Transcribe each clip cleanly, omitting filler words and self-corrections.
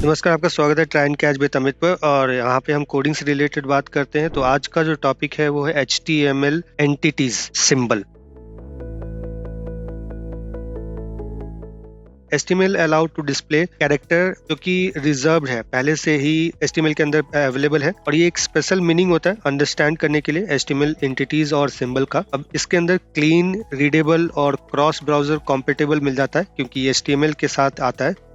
नमस्कार, आपका स्वागत है try and catch with Amit पर। और यहाँ पे हम कोडिंग से रिलेटेड बात करते हैं। तो आज का जो टॉपिक है वो है HTML entities symbol. HTML allowed to display character जो कि रिजर्व्ड है, पहले से ही HTML के अंदर अवेलेबल है और ये एक स्पेशल मीनिंग होता है अंडरस्टैंड करने के लिए HTML एंटिटीज और सिंबल का। अब इसके अंदर क्लीन, रीडेबल और क्रॉस ब्राउजर कॉम्पेटेबल मिल जाता है क्योंकि ये HTML के साथ आता है।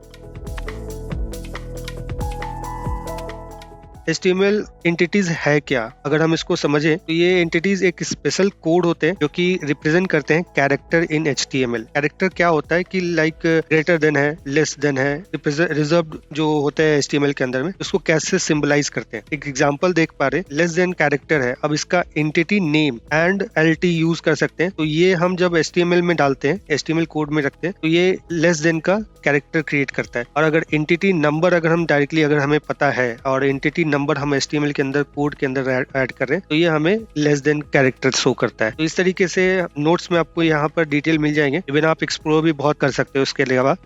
HTML एंटिटीज है क्या? अगर हम इसको समझें तो ये एंटिटीज एक स्पेशल कोड होते हैं जो कि रिप्रेजेंट करते हैं कैरेक्टर इन HTML। कैरेक्टर क्या होता है कि लाइक ग्रेटर देन है, लेस देन है, रिजर्व्ड जो होते हैं HTML के अंदर में, उसको कैसे सिंबलाइज करते हैं। एक एग्जांपल देख पा रहे, लेस देन कैरेक्टर है, अब इसका entity name and LT use कर सकते हैं। तो ये हम जब HTML में डालते हैं, HTML कोड में रखते हैं, तो ये लेस देन का कैरेक्टर क्रिएट करता है। और अगर एंटिटी नंबर अगर हम डायरेक्टली अगर हमें पता है और एंटिटी नंबर हम HTML के अंदर कोड के अंदर ऐड कर रहे हैं तो ये हमें लेस देन कैरेक्टर शो करता है। तो इस तरीके से नोट्स में आपको यहाँ पर डिटेल मिल जाएंगे। इवन आप एक्सप्लोर भी बहुत कर सकते हो उसके अलावा।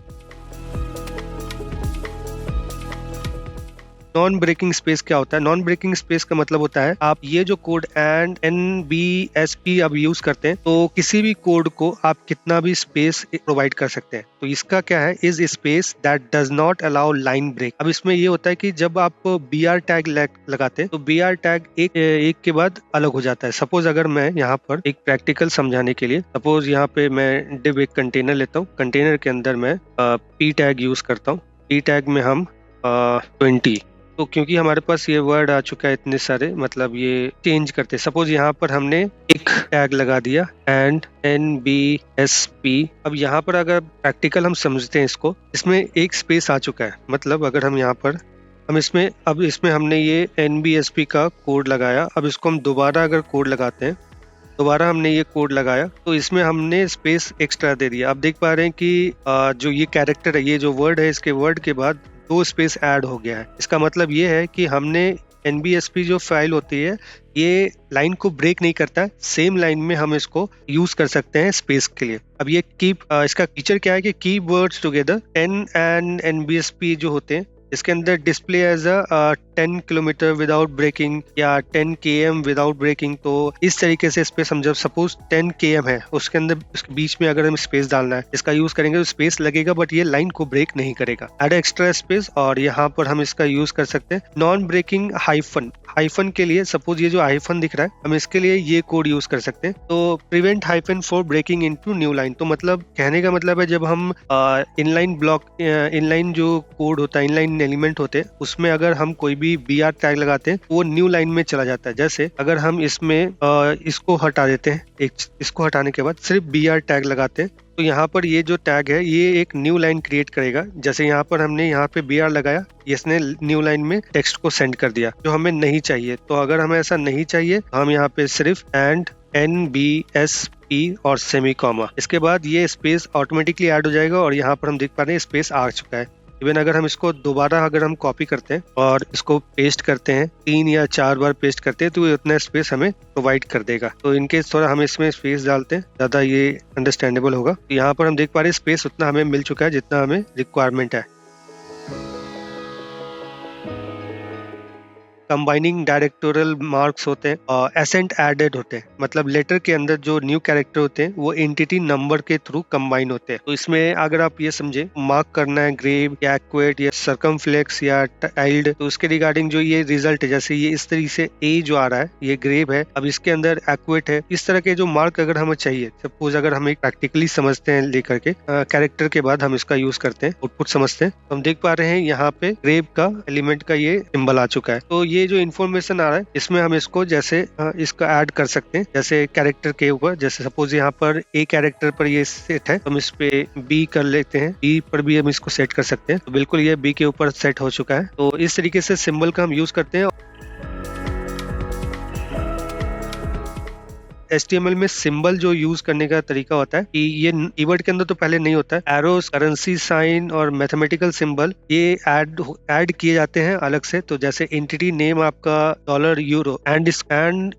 नॉन ब्रेकिंग स्पेस क्या होता है? नॉन ब्रेकिंग स्पेस का मतलब होता है आप ये जो कोड एंड NBSP अब यूज करते हैं तो किसी भी कोड को आप कितना भी स्पेस प्रोवाइड कर सकते हैं। तो इसका क्या है, is space that does not allow line break. अब इसमें ये होता है कि जब आप BR टैग लगाते हैं तो BR टैग एक के बाद अलग हो जाता है। सपोज अगर मैं यहाँ पर एक प्रैक्टिकल समझाने के लिए, सपोज यहाँ पे मैं डिव एक कंटेनर लेता हूँ, कंटेनर के अंदर मैं P टैग यूज करता हूँ। P टैग में हम 20, तो क्योंकि हमारे पास ये वर्ड आ चुका है इतने सारे, मतलब ये चेंज करते। सपोज यहाँ पर हमने एक टैग लगा दिया एंड NBSP। अब यहाँ पर अगर प्रैक्टिकल हम समझते हैं इसको, इसमें एक स्पेस आ चुका है। मतलब अगर हम यहाँ पर अब इसमें हमने ये NBSP का कोड लगाया। अब इसको हम दोबारा अगर कोड लगाते हैं, दोबारा हमने ये कोड लगाया तो इसमें हमने स्पेस एक्स्ट्रा दे दिया। अब देख पा रहे हैं कि जो ये कैरेक्टर है, ये जो वर्ड है, इसके वर्ड के बाद 2 स्पेस ऐड हो गया है। इसका मतलब ये है कि हमने NBSP जो फाइल होती है ये लाइन को ब्रेक नहीं करता, सेम लाइन में हम इसको यूज कर सकते हैं स्पेस के लिए। अब ये इसका फीचर क्या है कि keep words together 10 and NBSP जो होते हैं इसके अंदर display as 10 kilometre without breaking या 10 km विदाउट ब्रेकिंग। तो इस तरीके से स्पेस हम जब सपोज 10 km है उसके अंदर उसके बीच में अगर हम स्पेस डालना है, इसका यूज करेंगे तो स्पेस लगेगा बट ये लाइन को ब्रेक नहीं करेगा। एड एक्स्ट्रा स्पेस, और यहाँ पर हम इसका यूज कर सकते हैं नॉन ब्रेकिंग हाइफन के लिए। सपोज ये जो हाइफन दिख रहा है, हम इसके लिए ये कोड यूज कर सकते हैं। तो prevent hyphen for breaking into new line. तो मतलब कहने का मतलब है जब हम इनलाइन ब्लॉक, इनलाइन जो कोड होता है, इनलाइन एलिमेंट होते हैं, उसमें अगर हम कोई भी BR टैग लगाते हैं वो न्यू लाइन में चला जाता है। जैसे अगर हम इसमें इसको हटा देते हैं, इसको हटाने के बाद सिर्फ BR टैग लगाते हैं तो यहाँ पर ये जो टैग है ये एक न्यू लाइन क्रिएट करेगा। जैसे यहाँ पर हमने यहाँ पे BR लगाया, इसने न्यू लाइन में टेक्स्ट को सेंड कर दिया जो हमें नहीं चाहिए। तो अगर हमें ऐसा नहीं चाहिए तो हम यहाँ पे सिर्फ एंड NBSP और सेमी कॉमा, इसके बाद ये स्पेस ऑटोमेटिकली ऐड हो जाएगा और यहाँ पर हम देख पा रहे हैं स्पेस आ चुका है। इवन अगर हम इसको दोबारा अगर हम कॉपी करते हैं और इसको पेस्ट करते हैं, 3 या 4 बार पेस्ट करते हैं तो ये उतना स्पेस हमें प्रोवाइड कर देगा। तो इनके थोड़ा हम इसमें स्पेस डालते हैं, ज्यादा ये अंडरस्टैंडेबल होगा। तो यहाँ पर हम देख पा रहे हैं स्पेस उतना हमें मिल चुका है जितना हमें रिक्वायरमेंट है। कंबाइनिंग डायरेक्टोरियल मार्क्स होते हैं और एसेंट एडेड होते हैं। मतलब लेटर के अंदर जो न्यू कैरेक्टर होते हैं वो एंटिटी नंबर के थ्रू कंबाइन होते हैं। तो इसमें अगर आप ये समझे मार्क करना है ग्रेव या एक्वेट या सर्कमफ्लेक्स या टाइल्ड, तो उसके रिगार्डिंग जो ये रिजल्ट है, जैसे ये इस तरीके से A जो आ रहा है ये ग्रेव है, अब इसके अंदर एक्वेट है, इस तरह के जो मार्क अगर हमें चाहिए, सपोज अगर हम एक प्रैक्टिकली समझते हैं लेकर के कैरेक्टर के बाद हम इसका यूज करते हैं, आउटपुट समझते हैं, तो हम देख पा रहे हैं यहाँ पे ग्रेव का एलिमेंट का ये सिंबल आ चुका है। तो ये जो इन्फॉर्मेशन आ रहा है इसमें हम इसको जैसे इसका ऐड कर सकते हैं, जैसे कैरेक्टर के ऊपर, जैसे सपोज यहाँ पर A कैरेक्टर पर ये सेट है तो हम इस पे B कर लेते हैं, B पर भी हम इसको सेट कर सकते हैं। तो बिल्कुल ये B के ऊपर सेट हो चुका है। तो इस तरीके से सिंबल का हम यूज करते हैं। HTML में सिंबल जो यूज करने का तरीका होता है कि ये कीवर्ड के अंदर तो पहले नहीं होता है। एरोस, करेंसी साइन और मैथमेटिकल सिंबल ये ऐड किए जाते हैं अलग से। तो जैसे एंटिटी नेम आपका डॉलर यूरो एंड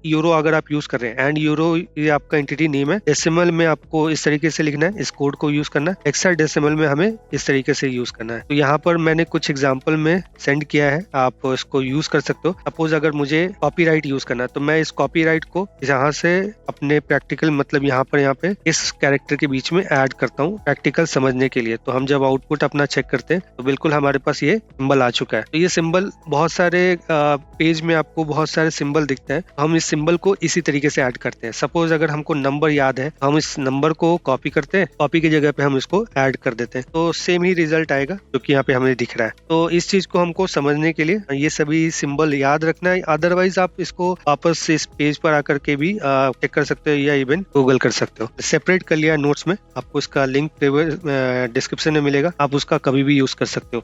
यूरो अगर आप यूज कर रहे हैं, एंड यूरो ये आपका एंटिटी नेम है। डेसिमल में आपको इस तरीके से लिखना है, इस कोड को यूज करना है। हेक्साडेसिमल में हमें इस तरीके से यूज करना है। तो यहाँ पर मैंने कुछ एग्जांपल में सेंड किया है, आप इसको यूज कर सकते हो। सपोज अगर मुझे कॉपीराइट यूज करना है तो मैं इस कॉपीराइट को यहाँ से अपने प्रैक्टिकल मतलब यहाँ पे इस कैरेक्टर के बीच में ऐड करता हूँ प्रैक्टिकल समझने के लिए। तो हम जब आउटपुट अपना चेक करते हैं तो बिल्कुल हमारे पास ये सिंबल आ चुका है। तो ये सिंबल बहुत सारे पेज में आपको बहुत सारे सिंबल दिखते हैं। हम इस सिंबल को इसी तरीके से ऐड करते हैं। सपोज अगर हमको नंबर याद है, हम इस नंबर को कॉपी करते हैं, कॉपी की जगह पे हम इसको ऐड कर देते हैं, तो सेम ही रिजल्ट आएगा जो कि यहाँ पे हमें दिख रहा है। तो इस चीज को हमको समझने के लिए ये सभी सिंबल याद रखना है। अदरवाइज आप इसको वापस इस पेज पर आकर के भी चेक कर सकते हो या इवन गूगल कर सकते हो। सेपरेट कर लिया नोट्स में, आपको इसका लिंक डिस्क्रिप्शन में मिलेगा, आप उसका कभी भी यूज कर सकते हो।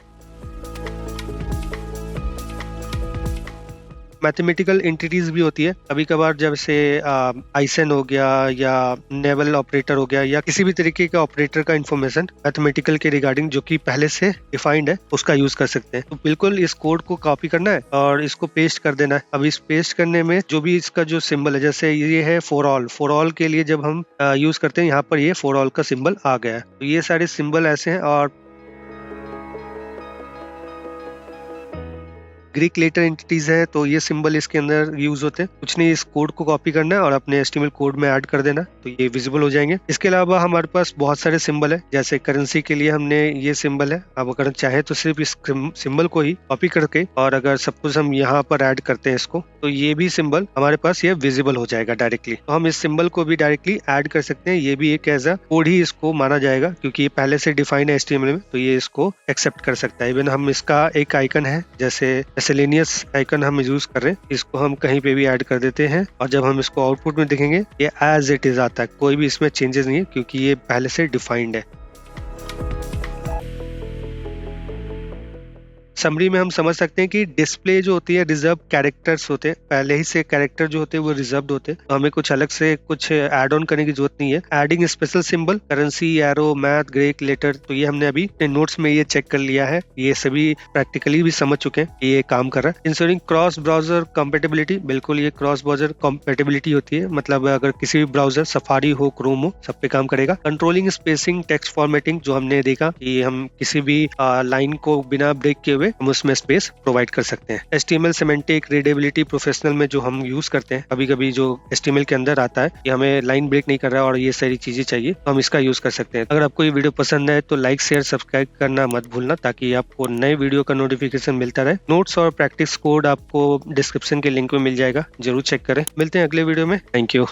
मैथमेटिकल एंटिटीज भी होती है कभी कभार, जैसे आइसन हो गया या नेवल ऑपरेटर हो गया या किसी भी तरीके का ऑपरेटर का इन्फॉर्मेशन मैथमेटिकल के रिगार्डिंग जो कि पहले से डिफाइंड है उसका यूज कर सकते हैं। तो बिल्कुल इस कोड को कॉपी करना है और इसको पेस्ट कर देना है। अब इस पेस्ट करने में जो भी इसका जो सिंबल है, जैसे ये है फॉर ऑल के लिए जब हम यूज करते हैं यहाँ पर ये फॉर ऑल का सिंबल आ गया है। तो ये सारे सिंबल ऐसे हैं। और ग्रीक लेटर एंटिटीज है तो ये सिंबल इसके अंदर यूज होते हैं। कुछ नहीं, इस कोड को कॉपी करना है और अपने HTML कोड में ऐड कर देना, तो ये विजिबल हो जाएंगे। इसके अलावा हमारे पास बहुत सारे सिंबल है, जैसे करेंसी के लिए हमने ये सिंबल है। अब अगर चाहे तो सिर्फ इस सिंबल को ही कॉपी करके और अगर सपोज हम यहाँ पर ऐड करते हैं इसको, तो ये भी सिंबल हमारे पास ये विजिबल हो जाएगा डायरेक्टली। तो हम इस सिंबल को भी डायरेक्टली ऐड कर सकते हैं। ये भी एक एज अ कोड ही इसको माना जाएगा क्योंकि ये पहले से डिफाइन है HTML में, तो ये इसको एक्सेप्ट कर सकता है। इवन हम इसका एक आइकन है, जैसे मिसलेनियस आइकन हम यूज कर रहे हैं, इसको हम कहीं पे भी ऐड कर देते हैं और जब हम इसको आउटपुट में देखेंगे ये एज इट इज आता है, कोई भी इसमें चेंजेस नहीं है क्योंकि ये पहले से डिफाइंड है। समरी में हम समझ सकते हैं कि डिस्प्ले जो होती है रिजर्व कैरेक्टर्स होते हैं, पहले ही से कैरेक्टर जो होते हैं वो रिजर्व्ड होते हैं, तो हमें कुछ अलग से कुछ ऐड ऑन करने की जरूरत नहीं है। Adding special symbol, currency, arrow, math, Greek letter, तो ये हमने अभी नोट्स में ये चेक कर लिया है, ये सभी प्रैक्टिकली भी समझ चुके हैं ये काम कर रहा है। इंश्योरिंग क्रॉस ब्राउजर कंपेटेबिलिटी, बिल्कुल ये क्रॉस ब्राउजर कंपेटेबिलिटी होती है, मतलब अगर किसी भी ब्राउजर सफारी हो, क्रोम हो, सब पे काम करेगा। कंट्रोलिंग स्पेसिंग, टेक्स्ट फॉर्मेटिंग, जो हमने देखा कि हम किसी भी लाइन को बिना ब्रेक किए हुए हम उसमें स्पेस प्रोवाइड कर सकते हैं। HTML सिमेंटिक, रीडेबिलिटी, प्रोफेशनल में जो हम यूज करते हैं, कभी कभी जो HTML के अंदर आता है कि हमें लाइन ब्रेक नहीं कर रहा है और ये सारी चीजें चाहिए, तो हम इसका यूज कर सकते हैं। अगर आपको ये वीडियो पसंद है तो लाइक, शेयर, सब्सक्राइब करना मत भूलना ताकि आपको नए वीडियो का नोटिफिकेशन मिलता रहे। नोट्स और प्रैक्टिस कोड आपको डिस्क्रिप्शन के लिंक में मिल जाएगा, जरूर चेक करें। मिलते हैं अगले वीडियो में। Thank you.